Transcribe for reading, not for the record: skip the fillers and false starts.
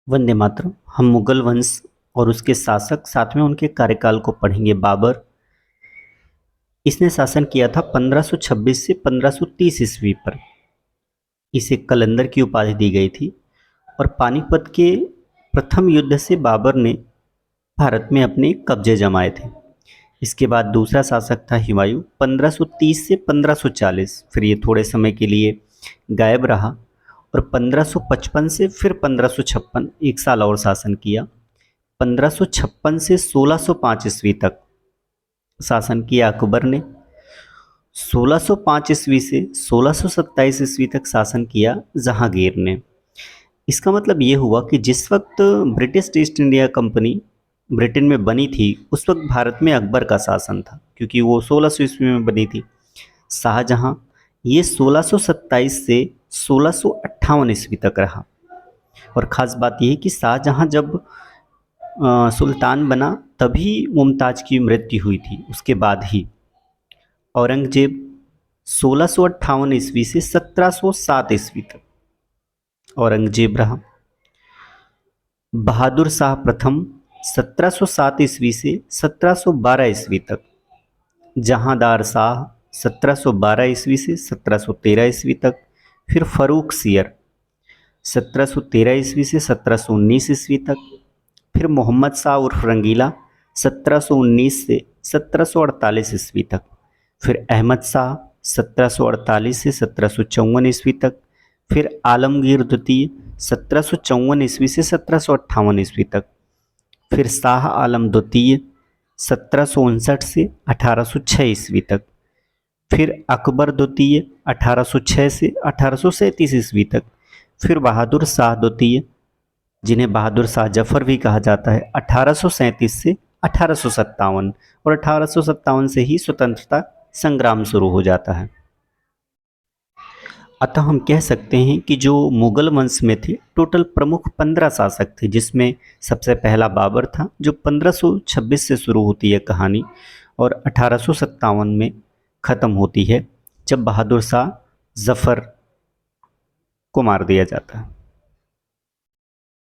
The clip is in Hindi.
वंदे मातरम। हम मुगल वंश और उसके शासक साथ में उनके कार्यकाल को पढ़ेंगे। बाबर, इसने शासन किया था 1526 से 1530 ईस्वी पर। इसे कलंदर की उपाधि दी गई थी और पानीपत के प्रथम युद्ध से बाबर ने भारत में अपने कब्जे जमाए थे। इसके बाद दूसरा शासक था हुमायूं, 1530 से 1540। फिर ये थोड़े समय के लिए गायब रहा और 1555 से फिर 1556 एक साल और शासन किया। 1556 से 1605 ईस्वी तक शासन किया अकबर ने। 1605 ईस्वी से 1627 ईस्वी तक शासन किया जहांगीर ने। इसका मतलब ये हुआ कि जिस वक्त British east India company Britain में बनी थी उस वक्त भारत में अकबर का शासन था, क्योंकि वो 1600 ईस्वी में बनी थी। शाहजहां ये 1627 से 1658 ईस्वी तक रहा। और ख़ास बात यह है कि शाहजहां जब सुल्तान बना तभी मुमताज़ की मृत्यु हुई थी, उसके बाद ही। औरंगजेब 1658 ईस्वी से 1707 ईस्वी तक औरंगजेब रहा। बहादुर शाह प्रथम 1707 ईस्वी से 1712 ईस्वी तक। जहांदार शाह 1712 ईस्वी से 1713 ईस्वी तक। फिर फरूख सियर 1713 ईस्वी से 1719 ईस्वी तक। फिर मोहम्मद शाह उर्फ रंगीला 1719 से 1748 ईस्वी तक। फिर अहमद शाह 1748 से 1754 ईस्वी तक। फिर आलमगीर द्वितीय 1754 ईस्वी से 1758 ईस्वी तक। फिर शाह आलम द्वितीय 1759 से 1806 ईस्वी तक। फिर अकबर द्वितीय 1806 से 1837 ईस्वी तक। फिर बहादुर शाह द्वितीय, जिन्हें बहादुर शाह जफर भी कहा जाता है, 1837 से 1857। और 1857 से ही स्वतंत्रता संग्राम शुरू हो जाता है। अतः हम कह सकते हैं कि जो मुगल वंश में थे टोटल प्रमुख 15 शासक थे, जिसमें सबसे पहला बाबर था जो 1526 से शुरू होती है कहानी और 1857 में ख़त्म होती है जब बहादुर शाह जफ़र को मार दिया जाता है।